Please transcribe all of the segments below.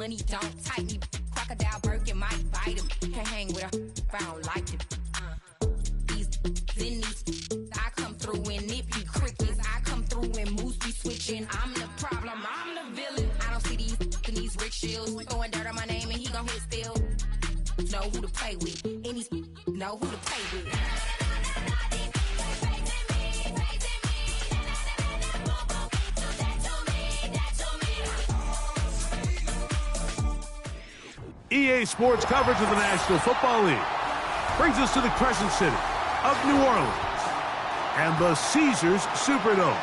Money don't tight me. Crocodile Birkin might bite him. Can't hang with her if I don't like him. I come through and nip you crickets. I come through and moose be switching. I'm the problem, I'm the villain. I don't see these rich shields throwing dirt on my name and he gon' hit still. Know who to play with. Any know who to play with. EA Sports coverage of the National Football League brings us to the Crescent City of New Orleans and the Caesars Superdome,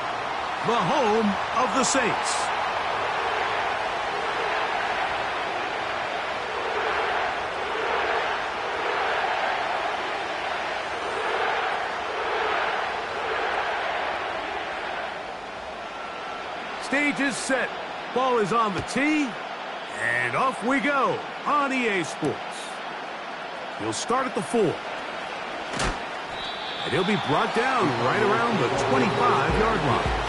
the home of the Saints. Stage is set, ball is on the tee, and off we go on EA Sports. He'll start at the 4. And he'll be brought down right around the 25-yard line.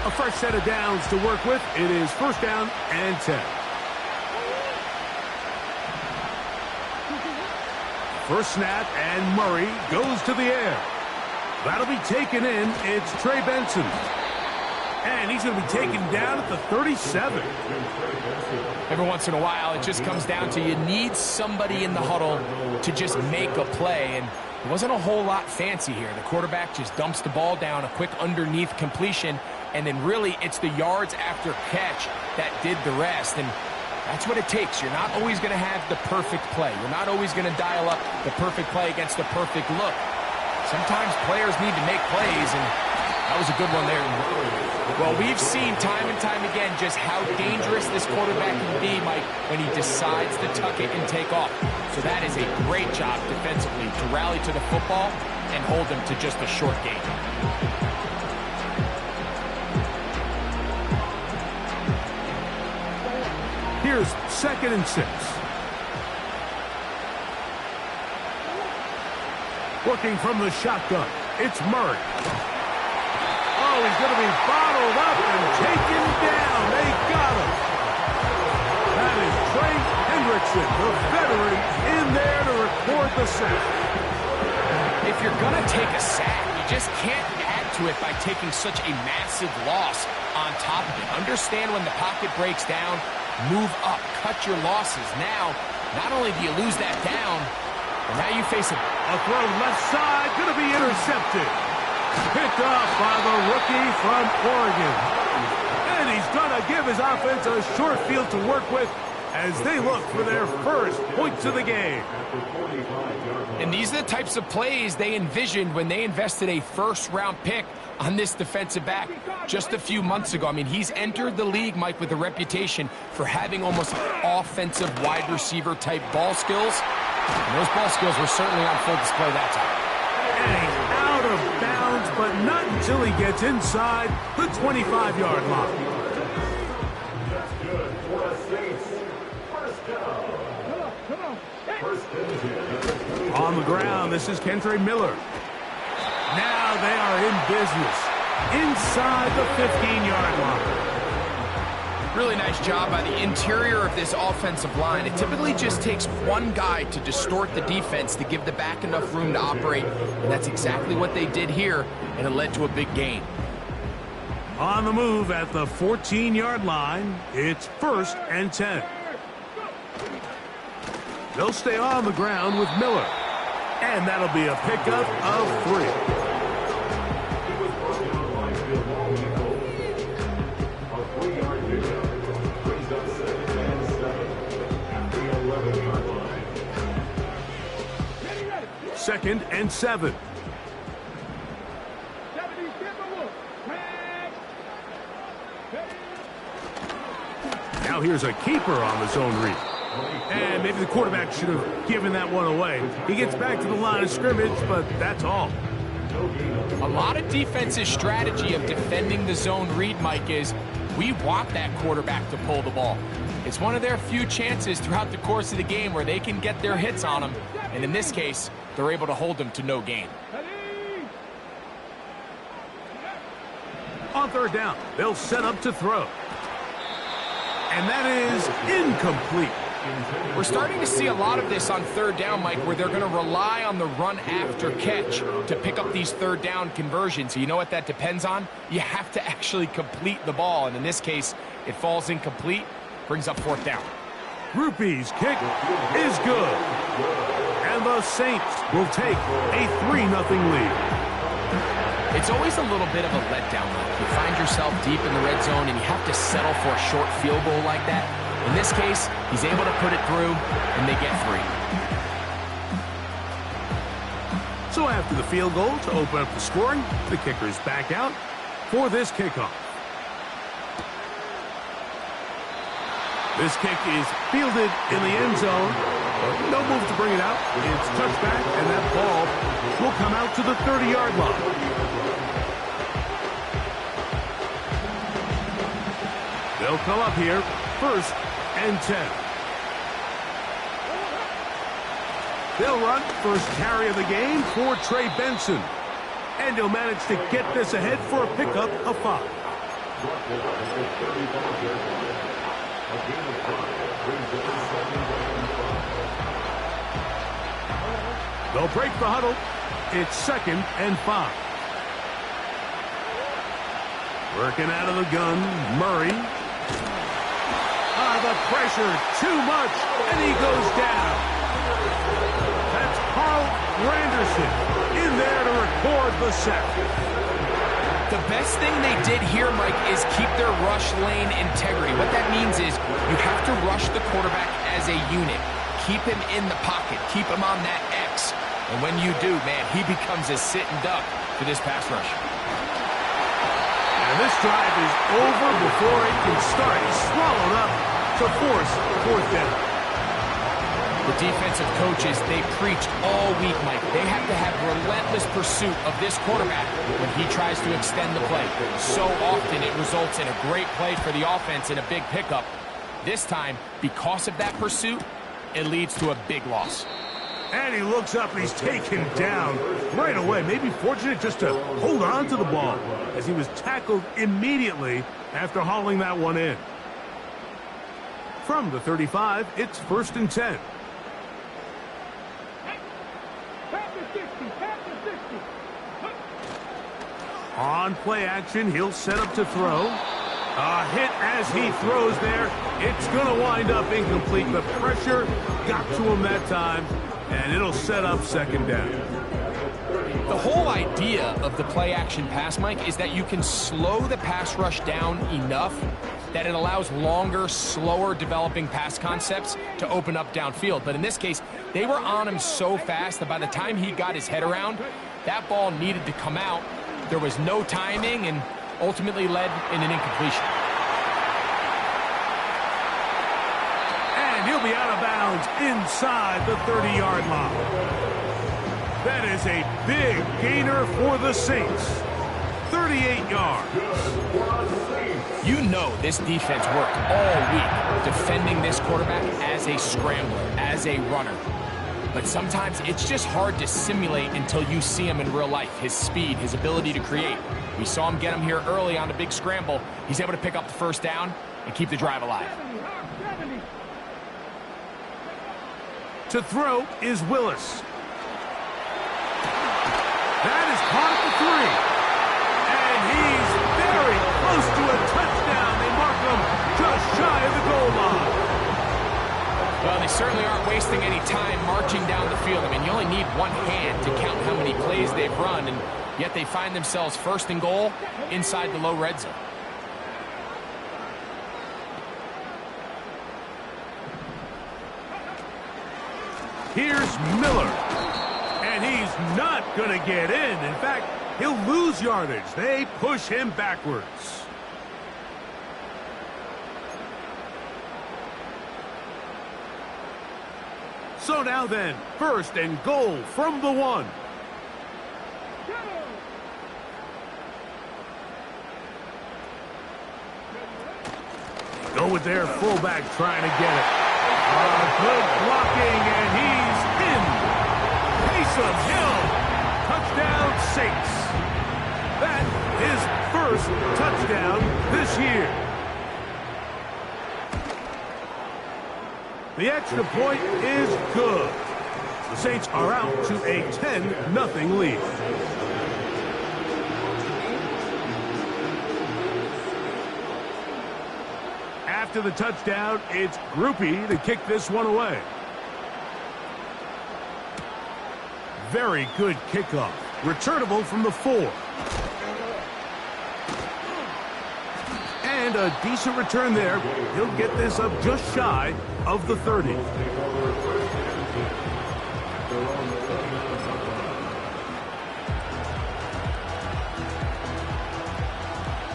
A fresh set of downs to work with. It is first down and 10. First snap, and Murray goes to the air. That'll be taken in. It's Trey Benson. And he's going to be taken down at the 37. Every once in a while, it just comes down to you need somebody in the huddle to just make a play. And it wasn't a whole lot fancy here. The quarterback just dumps the ball down, a quick underneath completion, and then really it's the yards after catch that did the rest. And that's what it takes. You're not always going to have the perfect play. You're not always going to dial up the perfect play against the perfect look. Sometimes players need to make plays, and that was a good one there. Well, we've seen time and time again just how dangerous this quarterback can be, Mike, when he decides to tuck it and take off. So that is a great job defensively to rally to the football and hold them to just a short gain. Here's 2nd and 6. Working from the shotgun, it's Murray. Oh, he's going to be bottled up and taken down. They got him. That is Trey Hendrickson, the veteran, in there to record the sack. If you're going to take a sack, you just can't add to it by taking such a massive loss on top of it. Understand when the pocket breaks down, move up, cut your losses. Now, not only do you lose that down, but now you face a throw left side, going to be intercepted. Picked off by the rookie from Oregon. And he's going to give his offense a short field to work with as they look for their first points of the game. And these are the types of plays they envisioned when they invested a first-round pick on this defensive back just a few months ago. I mean, he's entered the league, Mike, with a reputation for having almost offensive wide receiver type ball skills. And those ball skills were certainly on full display that time. And he's out of bounds, but not until he gets inside the 25-yard line. On the ground, this is Kendre Miller. Now they are in business inside the 15-yard line. Really nice job by the interior of this offensive line. It typically just takes one guy to distort the defense to give the back enough room to operate, and that's exactly what they did here, and it led to a big gain. On the move at the 14-yard line, it's 1st and 10. They'll stay on the ground with Miller, and that'll be a pickup of 3. Second and 7. Now here's a keeper on the zone read. And maybe the quarterback should have given that one away. He gets back to the line of scrimmage, but that's all. A lot of defense's strategy of defending the zone read, Mike, is we want that quarterback to pull the ball. It's one of their few chances throughout the course of the game where they can get their hits on them, and in this case, they're able to hold them to no gain. On third down, they'll set up to throw. And that is incomplete. We're starting to see a lot of this on third down, Mike, where they're going to rely on the run after catch to pick up these third down conversions. So you know what that depends on? You have to actually complete the ball, and in this case, it falls incomplete, brings up fourth down. Rupee's kick is good. And the Saints will take a 3-0 lead. It's always a little bit of a letdown, Mike. You find yourself deep in the red zone, and you have to settle for a short field goal like that. In this case, he's able to put it through, and they get 3. So after the field goal to open up the scoring, the kicker's back out for this kickoff. This kick is fielded in the end zone. No move to bring it out. It's touchback, and that ball will come out to the 30-yard line. They'll come up here, 1st and 10. They'll run first carry of the game for Trey Benson. And he'll manage to get this ahead for a pickup of 5. They'll break the huddle. It's 2nd and 5. Working out of the gun, Murray. The pressure, too much, and he goes down. That's Carl Granderson in there to record the sack. The best thing they did here, Mike, is keep their rush lane integrity. What that means is you have to rush the quarterback as a unit. Keep him in the pocket. Keep him on that X. And when you do, man, he becomes a sit-and duck for this pass rush. And this drive is over before it can start. He's swallowed up to force 4th down. The defensive coaches, they preached all week, Mike. They have to have relentless pursuit of this quarterback when he tries to extend the play. So often it results in a great play for the offense and a big pickup. This time, because of that pursuit, it leads to a big loss. And he looks up and he's taken down right away. Maybe fortunate just to hold on to the ball as he was tackled immediately after hauling that one in. From the 35, it's 1st and 10. On play action, he'll set up to throw. A hit as he throws there. It's going to wind up incomplete. The pressure got to him that time, and it'll set up 2nd down. The whole idea of the play action pass, Mike, is that you can slow the pass rush down enough that it allows longer, slower developing pass concepts to open up downfield. But in this case, they were on him so fast that by the time he got his head around, that ball needed to come out. There was no timing and ultimately led in an incompletion. And he'll be out of bounds inside the 30-yard line. That is a big gainer for the Saints. 38 yards. You know this defense worked all week defending this quarterback as a scrambler, as a runner. But sometimes it's just hard to simulate until you see him in real life. His speed, his ability to create. We saw him get him here early on a big scramble. He's able to pick up the 1st down and keep the drive alive. To throw is Willis. That is caught at the 3. And he's very close to a touchdown. They mark him just shy of the goal line. Well, they certainly aren't wasting any time marching down the field. I mean, you only need one hand to count how many plays they've run, and yet they find themselves 1st and goal inside the low red zone. Here's Miller. And he's not going to get in. In fact, he'll lose yardage. They push him backwards. So now then, 1st and goal from the 1. Go with their fullback trying to get it. Good blocking, and he's in. Taysom Hill. Touchdown, Saints. That is first touchdown this year. The extra point is good. The Saints are out to a 10-0 lead. After the touchdown, it's Groupie to kick this one away. Very good kickoff. Returnable from the 4. And a decent return there. He'll get this up just shy of the 30.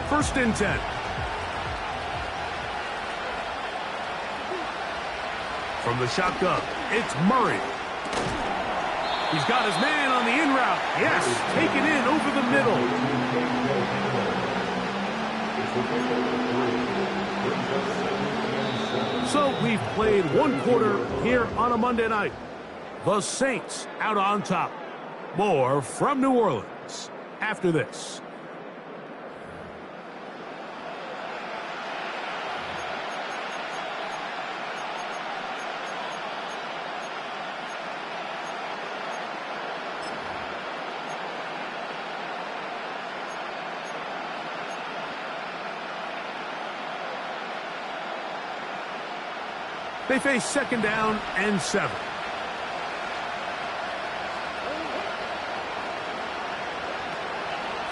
First and 10. From the shotgun, it's Murray. He's got his man on the in route. Yes, taken in over the middle. So we've played one quarter here on a Monday night. The Saints out on top. More from New Orleans after this. They face second down and 7.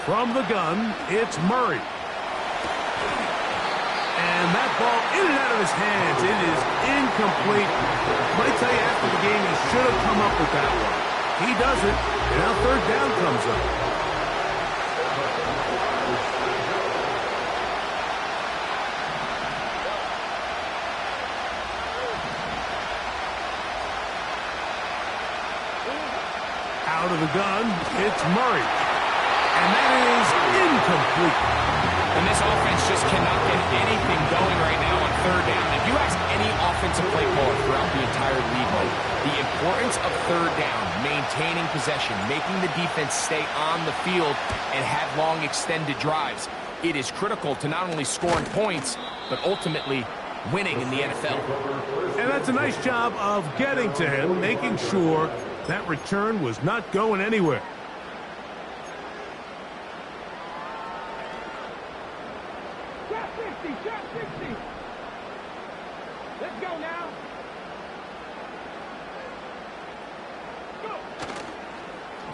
From the gun, it's Murray. And that ball in and out of his hands. It is incomplete. But I tell you, after the game, he should have come up with that one. He doesn't, and now third down comes up. Out of the gun, it's Murray. And that is incomplete. And this offense just cannot get anything going right now on third down. If you ask any offensive play caller throughout the entire league, the importance of third down, maintaining possession, making the defense stay on the field and have long extended drives, it is critical to not only scoring points, but ultimately winning in the NFL. And that's a nice job of getting to him, making sure that return was not going anywhere. Shot 60, shot 60. Let's go now. Go.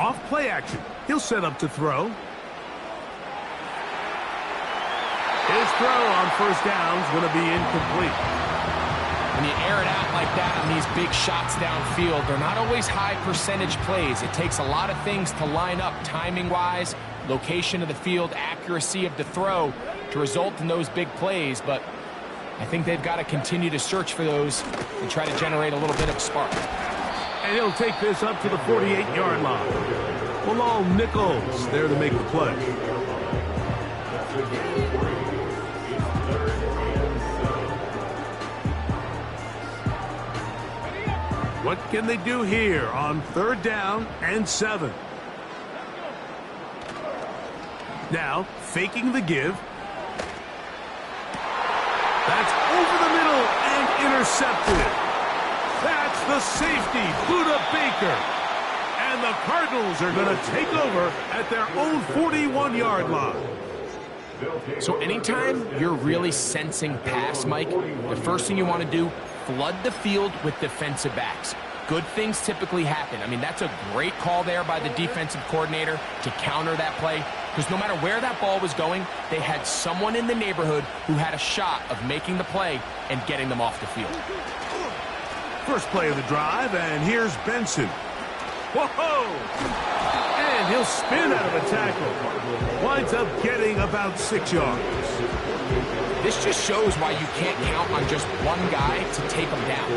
Off play action. He'll set up to throw. His throw on first down is going to be incomplete. When you air it out like that on these big shots downfield, they're not always high percentage plays. It takes a lot of things to line up timing-wise, location of the field, accuracy of the throw to result in those big plays. But I think they've got to continue to search for those and try to generate a little bit of a spark. And he'll take this up to the 48-yard line. Bilal Nichols there to make the play. What can they do here on third down and 7? Now, faking the give. That's over the middle and intercepted. That's the safety, Budda Baker. And the Cardinals are going to take over at their own 41-yard line. So anytime you're really sensing pass, Mike, the first thing you want to do, flood the field with defensive backs. Good things typically happen. I mean, that's a great call there by the defensive coordinator to counter that play, because no matter where that ball was going, they had someone in the neighborhood who had a shot of making the play and getting them off the field. First play of the drive, and here's Benson. Whoa! And he'll spin out of a tackle. Winds up getting about 6 yards. This just shows why you can't count on just one guy to take him down.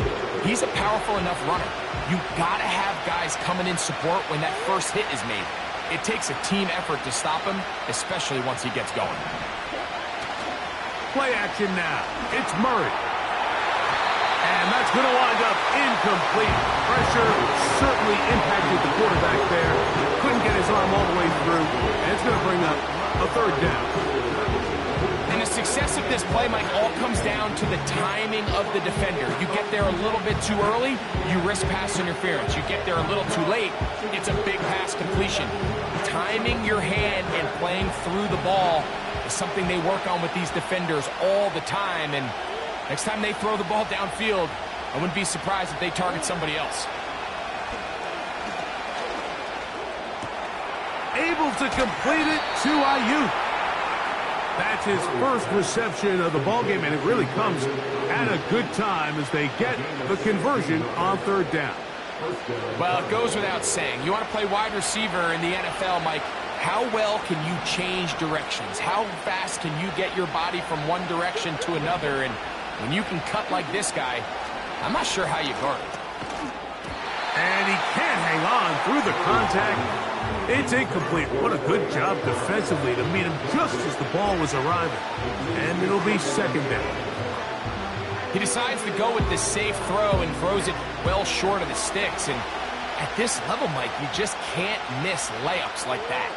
He's a powerful enough runner. You got to have guys coming in support when that first hit is made. It takes a team effort to stop him, especially once he gets going. play action now. It's Murray. And that's going to wind up incomplete. Pressure certainly impacted the quarterback there. Couldn't get his arm all the way through. And it's going to bring up a third down. And the success of this play, Mike, all comes down to the timing of the defender. You get there a little bit too early, you risk pass interference. You get there a little too late, it's a big pass completion. Timing your hand and playing through the ball is something they work on with these defenders all the time. And next time they throw the ball downfield, I wouldn't be surprised if they target somebody else. Able to complete it to Ayuk. That's his first reception of the ballgame, and it really comes at a good time as they get the conversion on third down. Well, it goes without saying. You want to play wide receiver in the NFL, Mike, how well can you change directions? How fast can you get your body from one direction to another? And when you can cut like this guy, I'm not sure how you guard it. And he can't hang on through the contact. It's incomplete. What a good job defensively to meet him just as the ball was arriving. And it'll be second down. He decides to go with the safe throw and throws it well short of the sticks. And at this level, Mike, you just can't miss layups like that.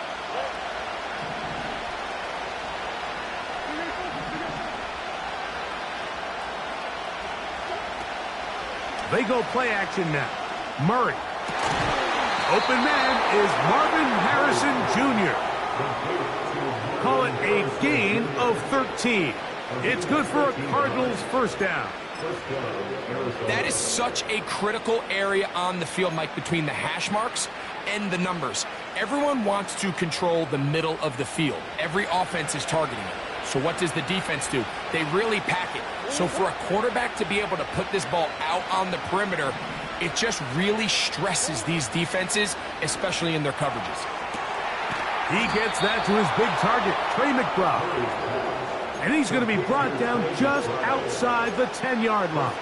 They go play action now. Murray. Open man is Marvin Harrison Jr. Call it a gain of 13. It's good for a Cardinals first down. That is such a critical area on the field, Mike, between the hash marks and the numbers. Everyone wants to control the middle of the field. Every offense is targeting it. So what does the defense do? They really pack it. So for a quarterback to be able to put this ball out on the perimeter, it just really stresses these defenses, especially in their coverages. He gets that to his big target, Trey McBride. And he's going to be brought down just outside the 10-yard line.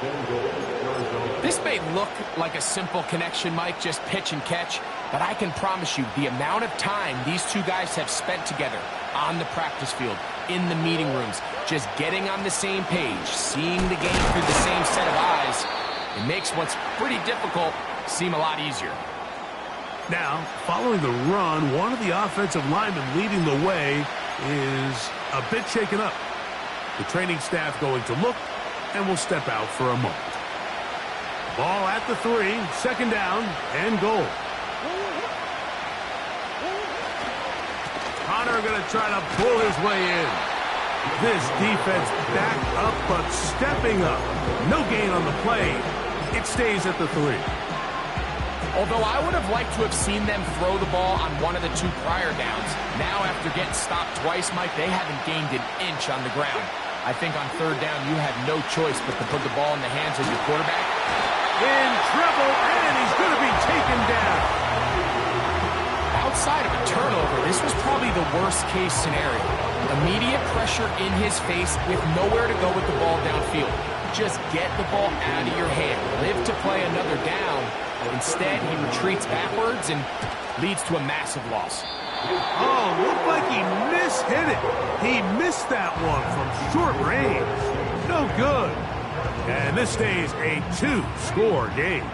This may look like a simple connection, Mike, just pitch and catch, but I can promise you the amount of time these two guys have spent together on the practice field, in the meeting rooms, just getting on the same page, seeing the game through the same set of eyes, it makes what's pretty difficult seem a lot easier. Now, following the run, one of the offensive linemen leading the way is a bit shaken up. The training staff going to look and will step out for a moment. Ball at the 3, second down and goal. Connor going to try to pull his way in. This defense back up but stepping up. No gain on the play. It stays at the 3. Although I would have liked to have seen them throw the ball on one of the 2 prior downs, now after getting stopped twice, Mike, they haven't gained an inch on the ground. I think on third down, you have no choice but to put the ball in the hands of your quarterback. In trouble, and he's going to be taken down. Outside of a turnover, this was probably the worst-case scenario. Immediate pressure in his face with nowhere to go with the ball downfield. Just get the ball out of your hand. Live to play another down. Instead, he retreats backwards and leads to a massive loss. Oh, looked like he mishit it. He missed that one from short range. No good. And this stays a 2-score game.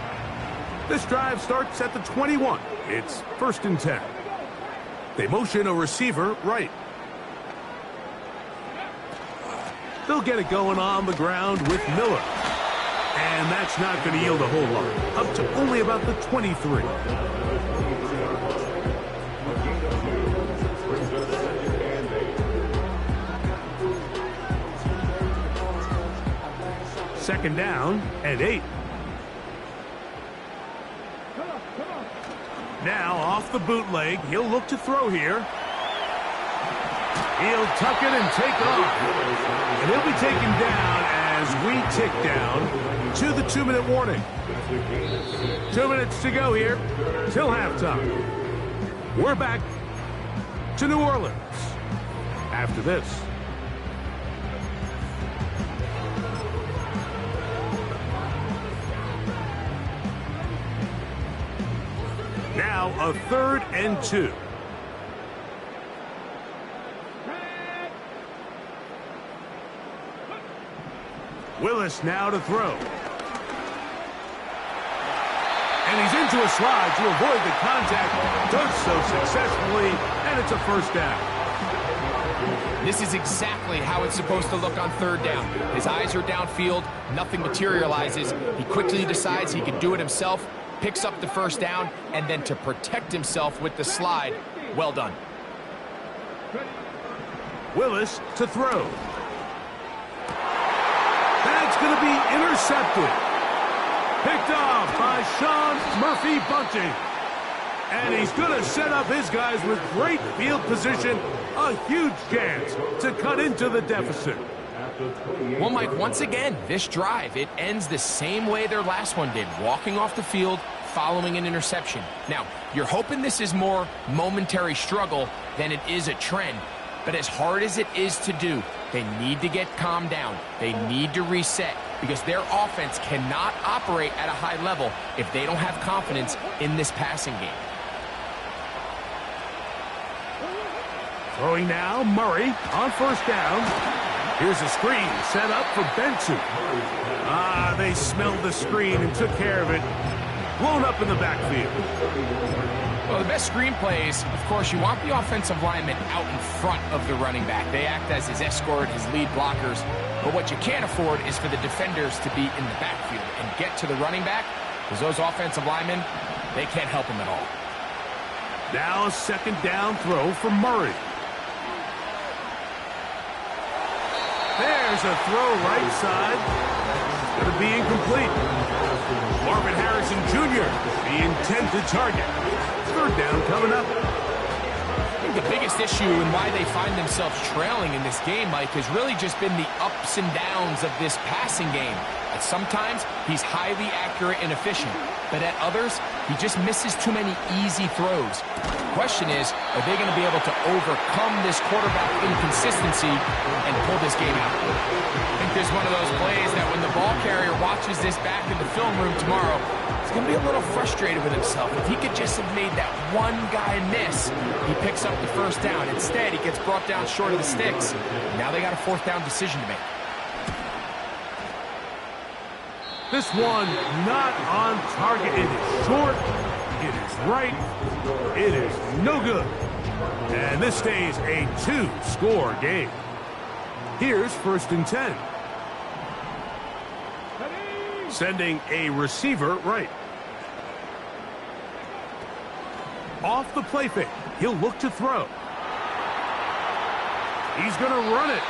This drive starts at the 21. It's first and 10. They motion a receiver right. They'll get it going on the ground with Miller. And that's not going to yield a whole lot. Up to only about the 23. Second down and 8. Now off the bootleg, he'll look to throw here. He'll tuck it and take off. And he'll be taken down as we tick down to the 2-minute warning. 2 minutes to go here till halftime. We're back to New Orleans after this. Now a 3rd and 2. Willis now to throw. And he's into a slide to avoid the contact. Does so successfully, and it's a first down. This is exactly how it's supposed to look on third down. His eyes are downfield, nothing materializes. He quickly decides he can do it himself, picks up the first down, and then to protect himself with the slide, well done. Willis to throw. That's going to be intercepted. Picked off by Sean Murphy-Bunting. And he's going to set up his guys with great field position. A huge chance to cut into the deficit. Well, Mike, once again, this drive, it ends the same way their last one did, walking off the field, following an interception. Now, you're hoping this is more momentary struggle than it is a trend. But as hard as it is to do, they need to get calmed down. They need to reset because their offense cannot operate at a high level if they don't have confidence in this passing game. Throwing now, Murray on first down. Here's a screen set up for Benson. They smelled the screen and took care of it. Blown up in the backfield. Well, the best screen plays, of course, you want the offensive lineman out in front of the running back. They act as his escort, his lead blockers. But what you can't afford is for the defenders to be in the backfield and get to the running back, because those offensive linemen, they can't help him at all. Now a second down throw for Murray. There's a throw right side. It's going to be incomplete. Marvin Harrison Jr., the intended target. Third down coming up. I think the biggest issue and why they find themselves trailing in this game, Mike, has really just been the ups and downs of this passing game. At sometimes, he's highly accurate and efficient, but at others, he just misses too many easy throws. The question is, are they going to be able to overcome this quarterback inconsistency and pull this game out? I think there's one of those plays that when the ball carrier watches this back in the film room tomorrow, he's going to be a little frustrated with himself. If he could just have made that one guy miss, he picks up the first down. Instead, he gets brought down short of the sticks. Now they got a fourth down decision to make. This one not on target. It is short. It is right. It is no good. And this stays a 2-score game. Here's 1st and 10. Sending a receiver right. Off the play fake. He'll look to throw. He's going to run it.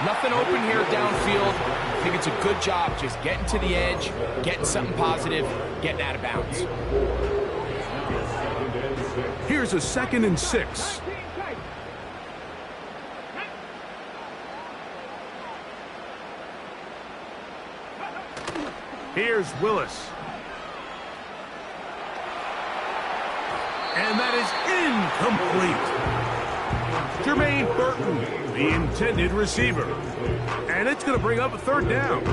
Nothing open here downfield. I think it's a good job just getting to the edge, getting something positive, getting out of bounds. Here's a 2nd and 6. Here's Willis. And that is incomplete. Jermaine Burton, the intended receiver. And it's going to bring up a 3rd down.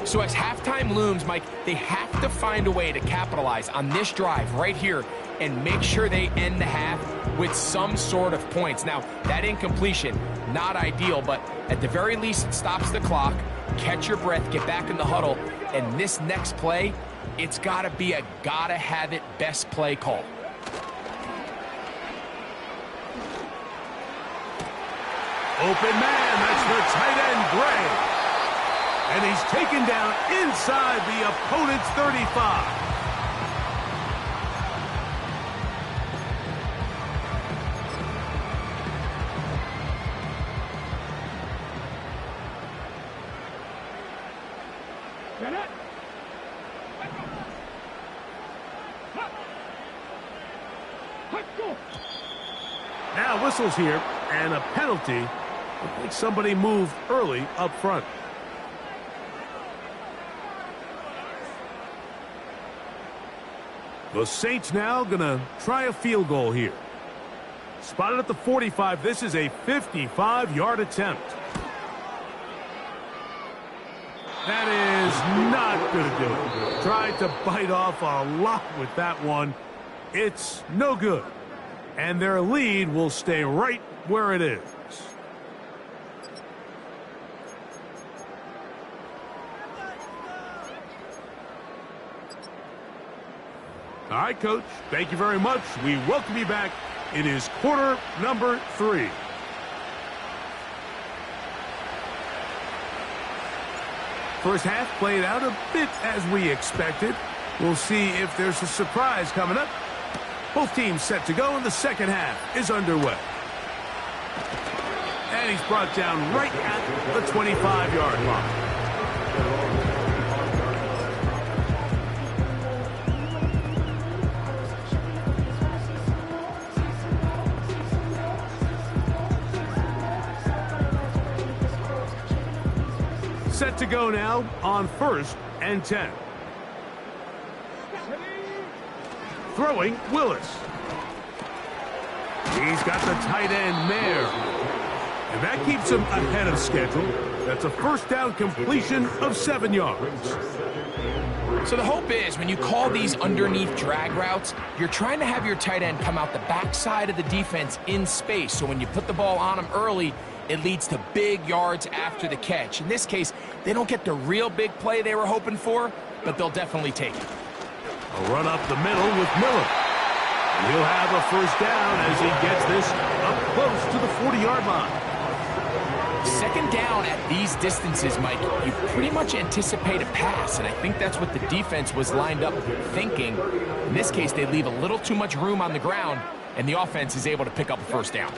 So as halftime looms, Mike, they have to find a way to capitalize on this drive right here and make sure they end the half with some sort of points. Now, that incompletion, not ideal, but at the very least, it stops the clock. Catch your breath, get back in the huddle, and this next play, it's got to be a gotta-have-it best play call. Open man, that's the tight end, Gray. And he's taken down inside the opponent's 35. Now whistles here, and a penalty. I think somebody moved early up front. The Saints now going to try a field goal here. Spotted at the 45. This is a 55-yard attempt. That is not going to do it. Tried to bite off a lot with that one. It's no good. And their lead will stay right where it is. All right, Coach. Thank you very much. We welcome you back. It is quarter number 3. First half played out a bit as we expected. We'll see if there's a surprise coming up. Both teams set to go, and the second half is underway. And he's brought down right at the 25-yard line. Set to go now on 1st and 10. Throwing, Willis. He's got the tight end there. And that keeps him ahead of schedule. That's a first down completion of 7 yards. So the hope is when you call these underneath drag routes, you're trying to have your tight end come out the backside of the defense in space. So when you put the ball on him early, it leads to big yards after the catch. In this case, they don't get the real big play they were hoping for, but they'll definitely take it. A run up the middle with Miller. And he'll have a first down as he gets this up close to the 40-yard line. Second down at these distances, Mike, you pretty much anticipate a pass, and I think that's what the defense was lined up thinking. In this case, they leave a little too much room on the ground, and the offense is able to pick up a first down.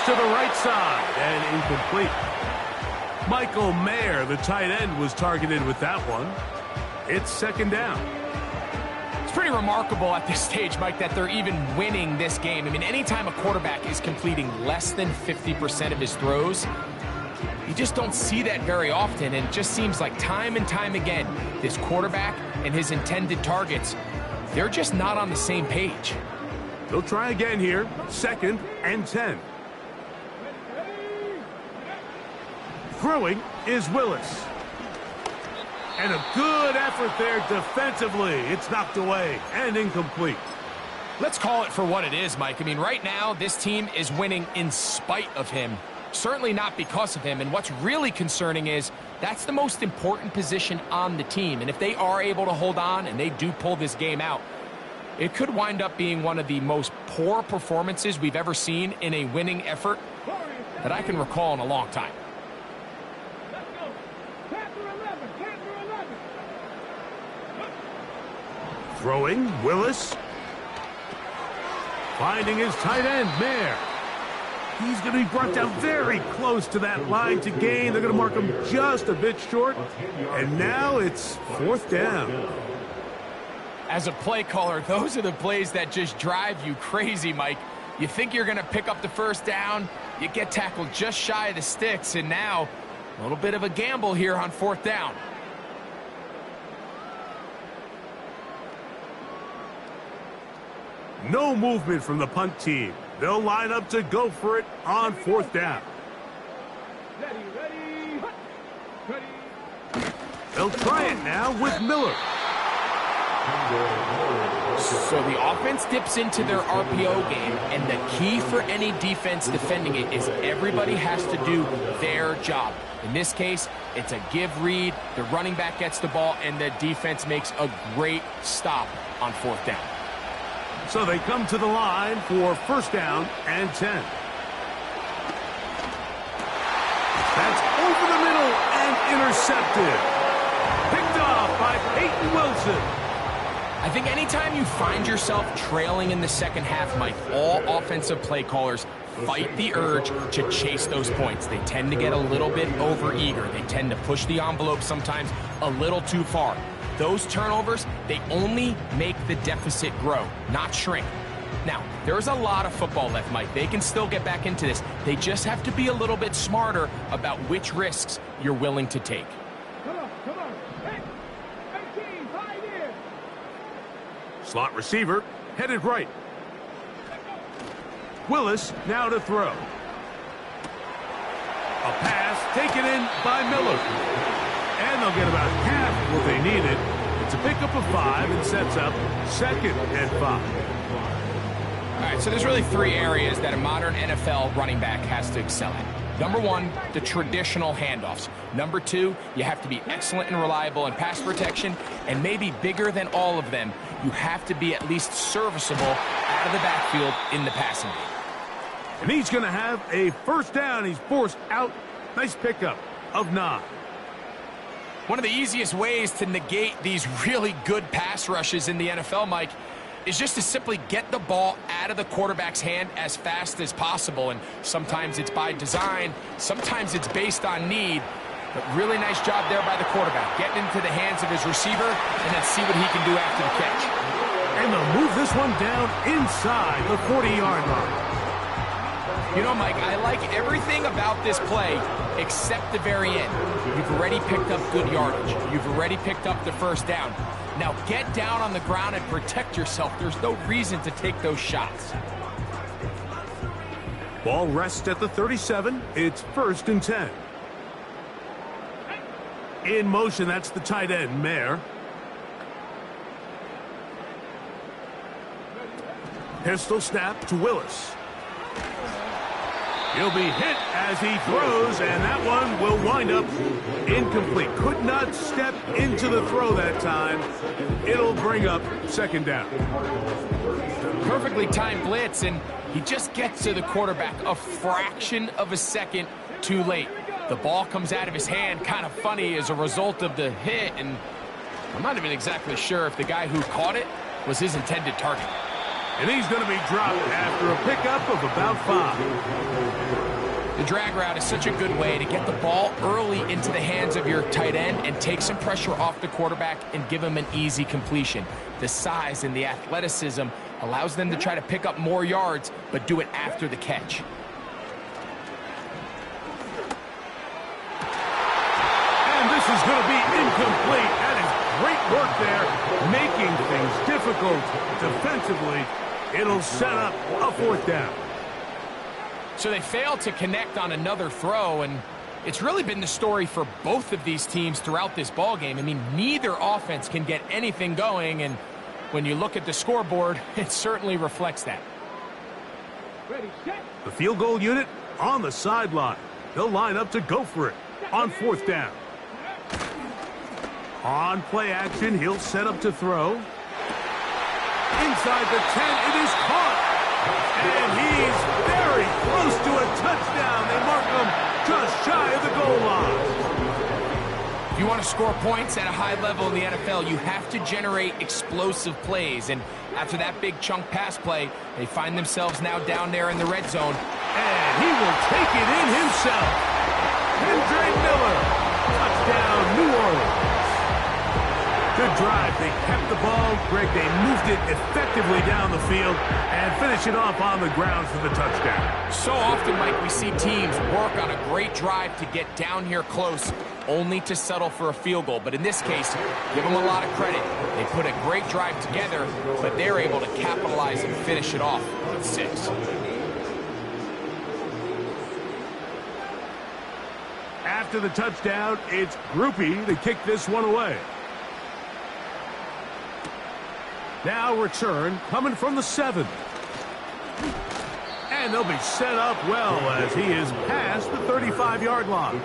To the right side and incomplete. Michael Mayer, the tight end, was targeted with that one. It's second down. It's pretty remarkable at this stage, Mike, that they're even winning this game. I mean, anytime a quarterback is completing less than 50% of his throws, you just don't see that very often, and it just seems like time and time again, this quarterback and his intended targets, they're just not on the same page. They'll try again here, 2nd and 10. Throwing is Willis. And a good effort there defensively. It's knocked away and incomplete. Let's call it for what it is, Mike. I mean, right now, this team is winning in spite of him. Certainly not because of him. And what's really concerning is that's the most important position on the team. And if they are able to hold on and they do pull this game out, it could wind up being one of the most poor performances we've ever seen in a winning effort that I can recall in a long time. Throwing, Willis. Finding his tight end, Mayer. He's going to be brought down very close to that line to gain. They're going to mark him just a bit short. And now it's 4th down. As a play caller, those are the plays that just drive you crazy, Mike. You think you're going to pick up the first down, you get tackled just shy of the sticks, and now a little bit of a gamble here on 4th down. No movement from the punt team. They'll line up to go for it on 4th down. They'll try it now with Miller. So the offense dips into their RPO game, and the key for any defense defending it is everybody has to do their job. In this case, it's a give read, the running back gets the ball, and the defense makes a great stop on 4th down. So they come to the line for 1st down and 10. That's over the middle and intercepted. Picked off by Peyton Wilson. I think anytime you find yourself trailing in the second half, Mike, all offensive play callers fight the urge to chase those points. They tend to get a little bit overeager. They tend to push the envelope sometimes a little too far. Those turnovers, they only make the deficit grow, not shrink. Now, there's a lot of football left, Mike. They can still get back into this. They just have to be a little bit smarter about which risks you're willing to take. Come on. Hey, 18, high there. Slot receiver headed right. Willis now to throw. A pass taken in by Miller. And they'll get about half what they needed. It's a pickup of 5 and sets up 2nd and 5. All right, so there's really three areas that a modern NFL running back has to excel at. Number one, the traditional handoffs. Number two, you have to be excellent and reliable in pass protection. And maybe bigger than all of them, you have to be at least serviceable out of the backfield in the passing game. And he's going to have a first down. He's forced out. Nice pickup of 9. One of the easiest ways to negate these really good pass rushes in the NFL, Mike, is just to simply get the ball out of the quarterback's hand as fast as possible. And sometimes it's by design, sometimes it's based on need. But really nice job there by the quarterback, getting into the hands of his receiver and then see what he can do after the catch. And they'll move this one down inside the 40-yard line. You know, Mike, I like everything about this play except the very end. You've already picked up good yardage. You've already picked up the first down. Now get down on the ground and protect yourself. There's no reason to take those shots. Ball rests at the 37. It's 1st and 10. In motion, that's the tight end, Mayer. Pistol snap to Willis. He'll be hit as he throws, and that one will wind up incomplete. Could not step into the throw that time. It'll bring up 2nd down. Perfectly timed blitz, and he just gets to the quarterback a fraction of a second too late. The ball comes out of his hand kind of funny as a result of the hit, and I'm not even exactly sure if the guy who caught it was his intended target. And he's going to be dropped after a pickup of about 5. The drag route is such a good way to get the ball early into the hands of your tight end and take some pressure off the quarterback and give him an easy completion. The size and the athleticism allows them to try to pick up more yards, but do it after the catch. And this is going to be incomplete. That is great work there, making things difficult defensively. It'll set up a 4th down. So they failed to connect on another throw, and it's really been the story for both of these teams throughout this ballgame. I mean, neither offense can get anything going, and when you look at the scoreboard, it certainly reflects that. The field goal unit on the sideline. They'll line up to go for it on 4th down. On play action, he'll set up to throw. Inside the 10, it is caught. And he's very close to a touchdown. They mark him just shy of the goal line. If you want to score points at a high level in the NFL, you have to generate explosive plays. And after that big chunk pass play, they find themselves now down there in the red zone. And he will take it in himself. Kendre Miller. Touchdown, New Orleans. Good drive. They kept the ball. Greg, they moved it effectively down the field and finish it off on the ground for the touchdown. So often, Mike, we see teams work on a great drive to get down here close, only to settle for a field goal. But in this case, give them a lot of credit. They put a great drive together, but they're able to capitalize and finish it off with 6. After the touchdown, it's Groupie to kick this one away. Now return coming from the 7. And they'll be set up well as he is past the 35-yard line.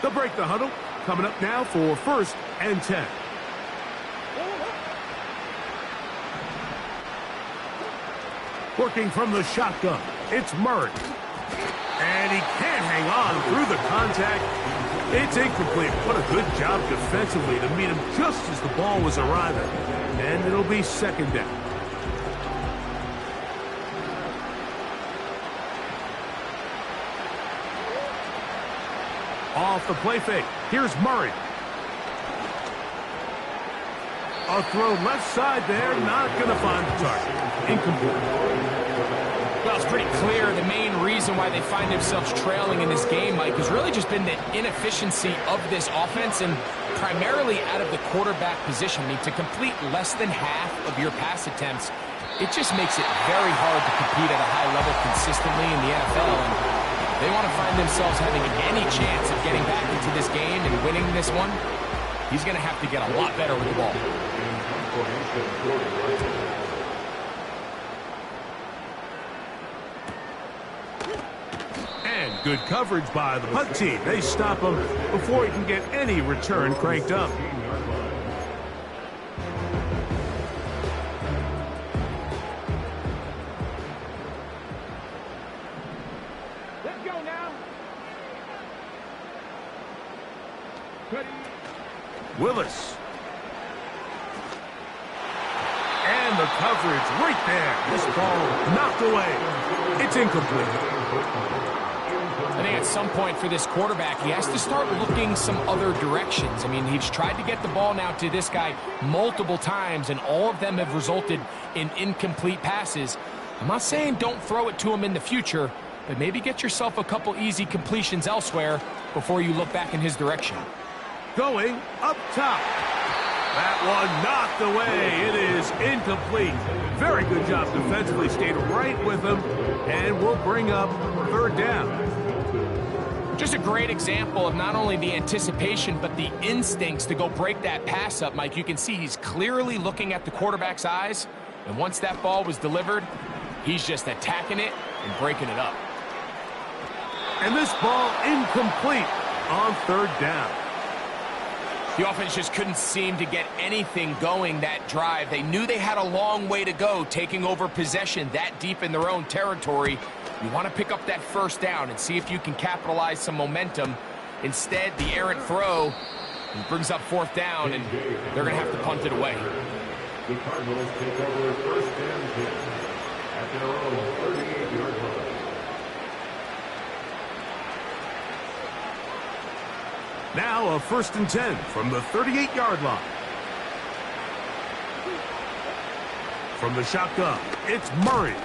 They'll break the huddle. Coming up now for 1st and 10. Working from the shotgun, it's Murray. And he can't hang on through the contact. It's incomplete. What a good job defensively to meet him just as the ball was arriving. And it'll be 2nd down. Off the play fake. Here's Murray. A throw left side there, not going to find the target. Incomplete. Well, it's pretty clear the main reason why they find themselves trailing in this game, Mike, has really just been the inefficiency of this offense and primarily out of the quarterback position. I mean, to complete less than half of your pass attempts, it just makes it very hard to compete at a high level consistently in the NFL. And They want to find themselves having any chance of getting back into this game and winning this one. He's going to have to get a lot better with the ball. And good coverage by the punt team. They stop him before he can get any return cranked up. Let's go now. Willis. And the coverage right there. This ball knocked away. It's incomplete. I think at some point for this quarterback, he has to start looking some other directions. I mean, he's tried to get the ball now to this guy multiple times, and all of them have resulted in incomplete passes. I'm not saying don't throw it to him in the future, but maybe get yourself a couple easy completions elsewhere before you look back in his direction. Going up top. That one knocked away. It is incomplete. Very good job defensively. Stayed right with him, and will bring up third down. Just a great example of not only the anticipation, but the instincts to go break that pass up, Mike. You can see he's clearly looking at the quarterback's eyes, and once that ball was delivered, he's just attacking it and breaking it up. And this ball incomplete on third down. The offense just couldn't seem to get anything going that drive. They knew they had a long way to go, taking over possession that deep in their own territory. You want to pick up that first down and see if you can capitalize some momentum. Instead, the errant throw brings up fourth down, and they're going to have to punt it away. The Cardinals take over first and 10 at their own 38-yard line. Now a 1st and 10 from the 38-yard line. From the shotgun, it's Murray.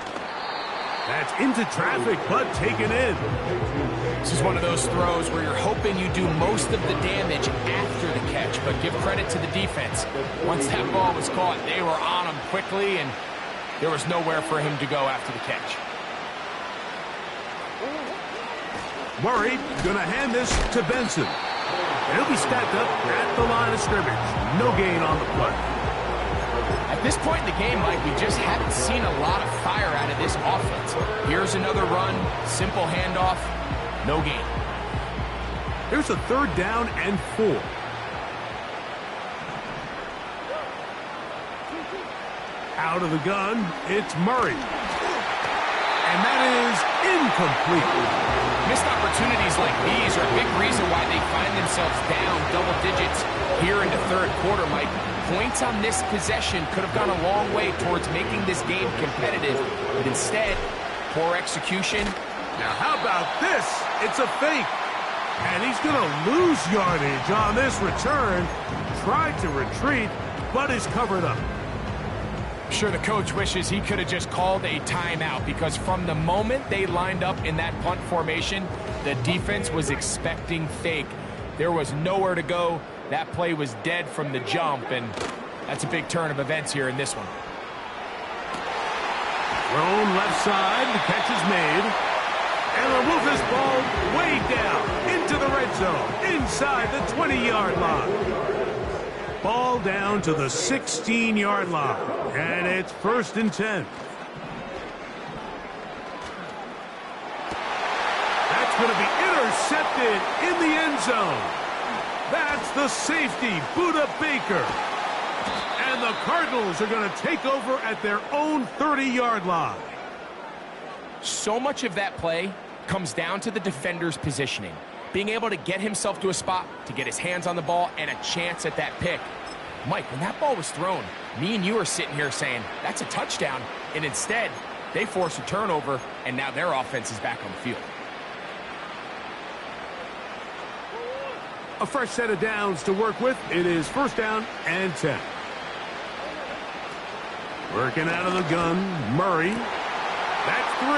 That's into traffic, but taken in. This is one of those throws where you're hoping you do most of the damage after the catch, but give credit to the defense. Once that ball was caught, they were on him quickly, and there was nowhere for him to go after the catch. Murray going to hand this to Benson. He'll be stacked up at the line of scrimmage. No gain on the punt. At this point in the game, Mike, we just haven't seen a lot of fire out of this offense. Here's another run, simple handoff, no gain. Here's a 3rd down and 4. Out of the gun, it's Murray. And that is incomplete. Missed opportunities like these are a big reason why they find themselves down double digits here in the third quarter, Mike. Points on this possession could have gone a long way towards making this game competitive, but instead, poor execution. Now how about this? It's a fake. And he's going to lose yardage on this return. Tried to retreat, but is covered up. I'm sure the coach wishes he could have just called a timeout, because from the moment they lined up in that punt formation, the defense was expecting fake. There was nowhere to go. That play was dead from the jump, and that's a big turn of events here in this one. Thrown left side, the catch is made. And they'll move this ball way down into the red zone, inside the 20-yard line. Ball down to the 16-yard line, and it's 1st and 10. That's going to be intercepted in the end zone. That's the safety, Budda Baker. And the Cardinals are going to take over at their own 30-yard line. So much of that play comes down to the defender's positioning. Being able to get himself to a spot, to get his hands on the ball, and a chance at that pick. Mike, when that ball was thrown, me and you are sitting here saying, that's a touchdown. And instead, they force a turnover, and now their offense is back on the field. A fresh set of downs to work with. It is 1st down and 10. Working out of the gun, Murray. That's 3.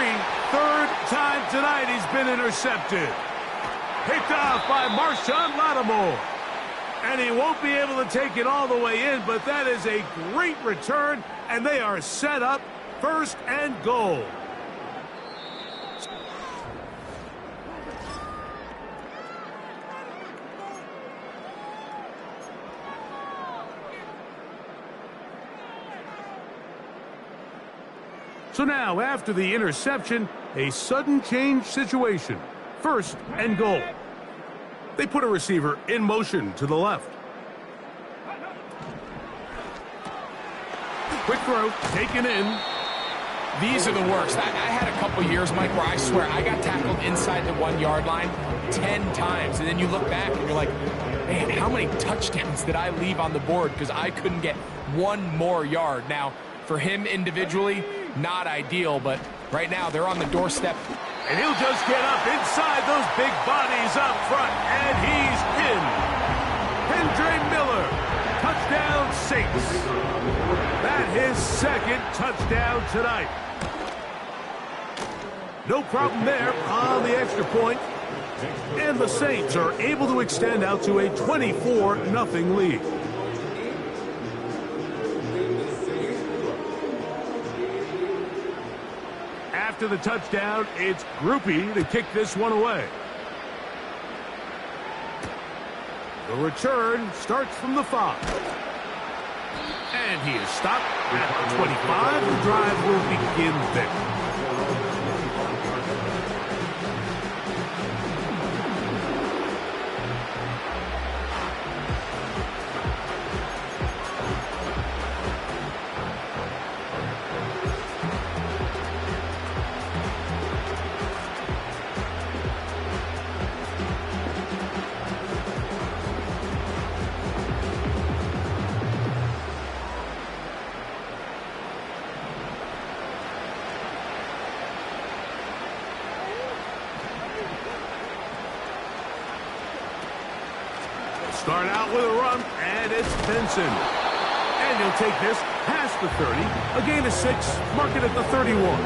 3rd time tonight he's been intercepted. Picked off by Marshawn Lattimore. And he won't be able to take it all the way in, but that is a great return, and they are set up 1st and goal. So now, after the interception, a sudden change situation. 1st and goal. They put a receiver in motion to the left. Quick throw, taken in. These are the worst. I had a couple years, Mike, where I swear I got tackled inside the 1 yard line 10 times. And then you look back and you're like, man, how many touchdowns did I leave on the board because I couldn't get 1 more yard? Now, for him individually, not ideal, but right now they're on the doorstep. And he'll just get up inside those big bodies up front, and he's in. Kendre Miller, touchdown Saints. That his 2nd touchdown tonight. No problem there on the extra point. And the Saints are able to extend out to a 24-0 lead. After the touchdown, it's Grupe to kick this one away. The return starts from the 5. And he is stopped at the 25. The drive will begin there. Start out with a run, and it's Benson. And he'll take this past the 30. A gain of 6, mark it at the 31.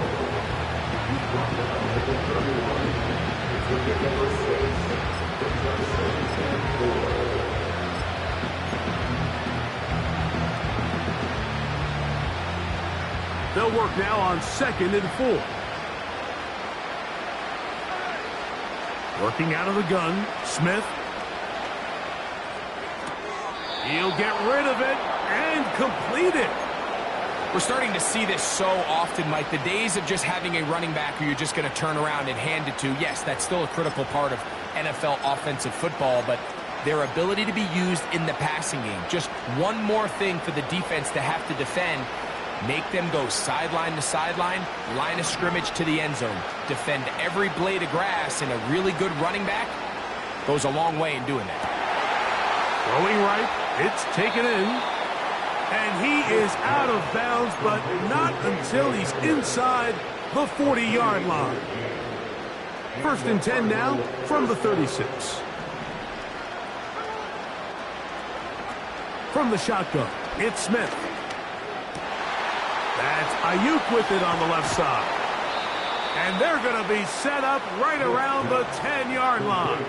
They'll work now on 2nd and 4. Working out of the gun, Smith. He'll get rid of it and complete it. We're starting to see this so often, Mike. The days of just having a running back who you're just going to turn around and hand it to, yes, that's still a critical part of NFL offensive football, but their ability to be used in the passing game. Just one more thing for the defense to have to defend. Make them go sideline to sideline, line of scrimmage to the end zone. Defend every blade of grass, and a really good running back goes a long way in doing that. Throwing right, it's taken in. And he is out of bounds, but not until he's inside the 40-yard line. 1st and 10 now from the 36. From the shotgun, it's Smith. That's Ayuk with it on the left side. And they're going to be set up right around the 10-yard line.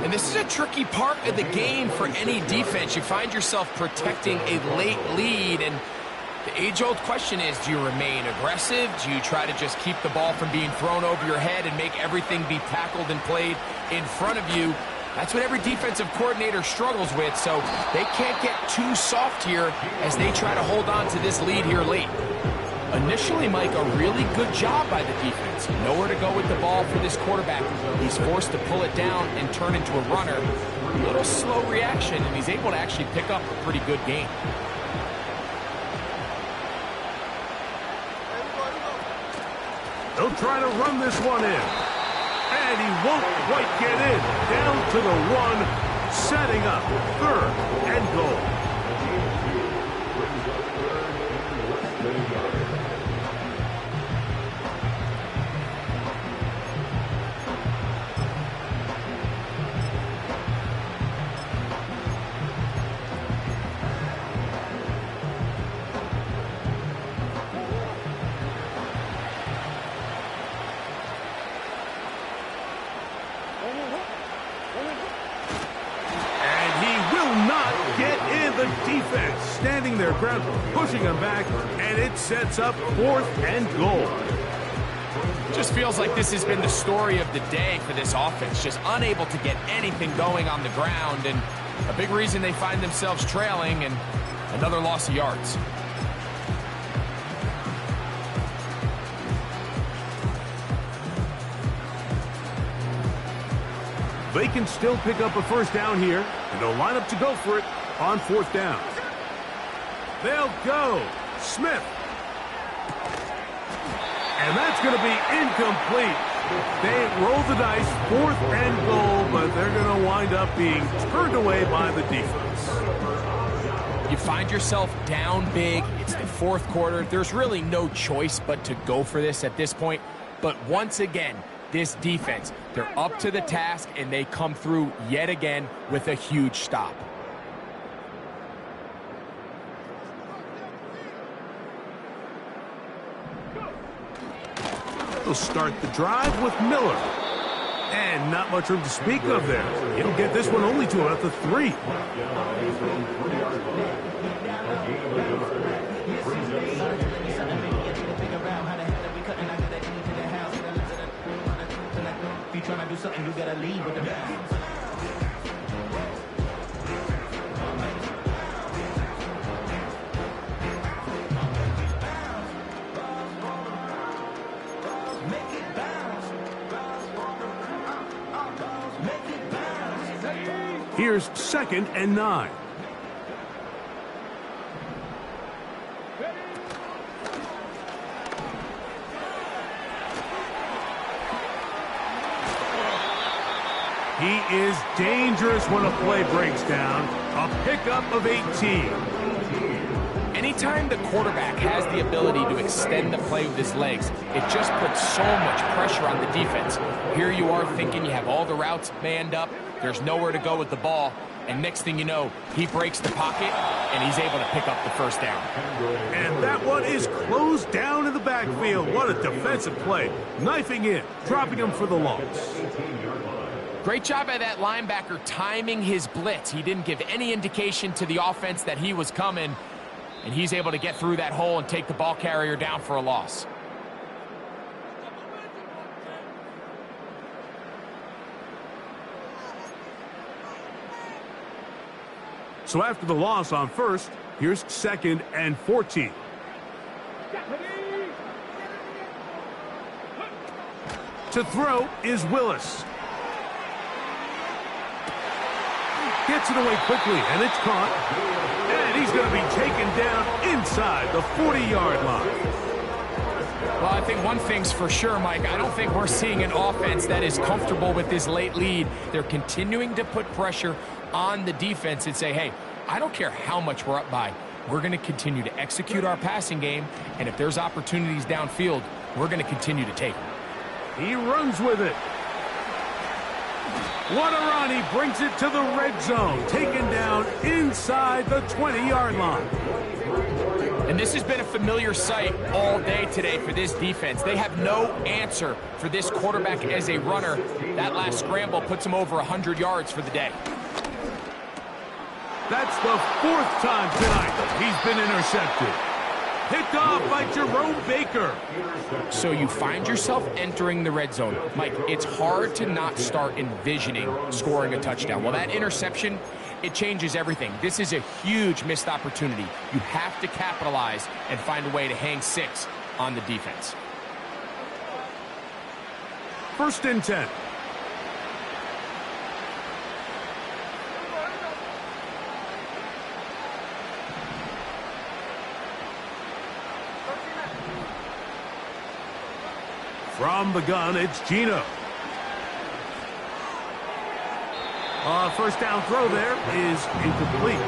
And this is a tricky part of the game for any defense. You find yourself protecting a late lead, and the age-old question is, do you remain aggressive? Do you try to just keep the ball from being thrown over your head and make everything be tackled and played in front of you? That's what every defensive coordinator struggles with, so they can't get too soft here as they try to hold on to this lead here late. Initially, Mike, a really good job by the defense. Nowhere to go with the ball for this quarterback. He's forced to pull it down and turn into a runner. A little slow reaction, and he's able to actually pick up a pretty good game. They'll try to run this one in. And he won't quite get in. Down to the 1, setting up 3rd and goal. Defense standing their ground, pushing them back, and it sets up 4th and goal. Just feels like this has been the story of the day for this offense, just unable to get anything going on the ground, and a big reason they find themselves trailing and another loss of yards. They can still pick up a first down here, and they'll line up to go for it on 4th down. They'll go. Smith. And that's going to be incomplete. They roll the dice, 4th and goal, but they're going to wind up being turned away by the defense. You find yourself down big. It's the 4th quarter. There's really no choice but to go for this at this point. But once again, this defense, they're up to the task, and they come through yet again with a huge stop. They'll start the drive with Miller. And not much room to speak of there. He'll get this one only to about the 3. Here's 2nd and 9. He is dangerous when a play breaks down. A pickup of 18. Anytime the quarterback has the ability to extend the play with his legs, it just puts so much pressure on the defense. Here you are thinking you have all the routes manned up, there's nowhere to go with the ball, and next thing you know, he breaks the pocket, and he's able to pick up the first down. And that one is closed down in the backfield. What a defensive play. Knifing in, dropping him for the loss. Great job by that linebacker timing his blitz. He didn't give any indication to the offense that he was coming, and he's able to get through that hole and take the ball carrier down for a loss. So after the loss on 1st, here's 2nd and 14. To throw is Willis. Gets it away quickly, and it's caught. And he's going to be taken down inside the 40-yard line. Well, I think one thing's for sure, Mike. I don't think we're seeing an offense that is comfortable with this late lead. They're continuing to put pressure on the defense and say, hey, I don't care how much we're up by. We're going to continue to execute our passing game, and if there's opportunities downfield, we're going to continue to take them. He runs with it. What a run. He brings it to the red zone, taken down inside the 20-yard line. And this has been a familiar sight all day today for this defense. They have no answer for this quarterback as a runner. That last scramble puts him over 100 yards for the day. That's the 4th time tonight he's been intercepted. Picked off by Jerome Baker. So you find yourself entering the red zone. Mike, it's hard to not start envisioning scoring a touchdown. Well, that interception, it changes everything. This is a huge missed opportunity. You have to capitalize and find a way to hang 6 on the defense. 1st and 10. From the gun, it's Gino. First down throw there is incomplete.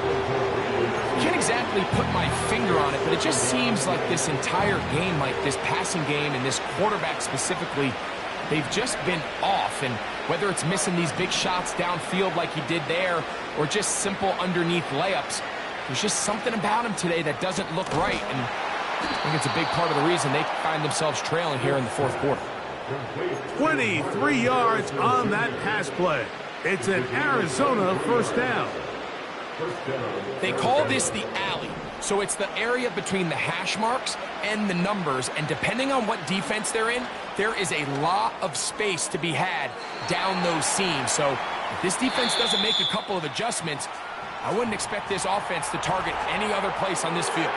Can't exactly put my finger on it, but it just seems like this entire game, like this passing game and this quarterback specifically, they've just been off. And whether it's missing these big shots downfield like he did there or just simple underneath layups, there's just something about him today that doesn't look right. And I think it's a big part of the reason they find themselves trailing here in the 4th quarter. 23 yards on that pass play. It's an Arizona first down. They call this the alley. So it's the area between the hash marks and the numbers. And depending on what defense they're in, there is a lot of space to be had down those seams. So if this defense doesn't make a couple of adjustments, I wouldn't expect this offense to target any other place on this field.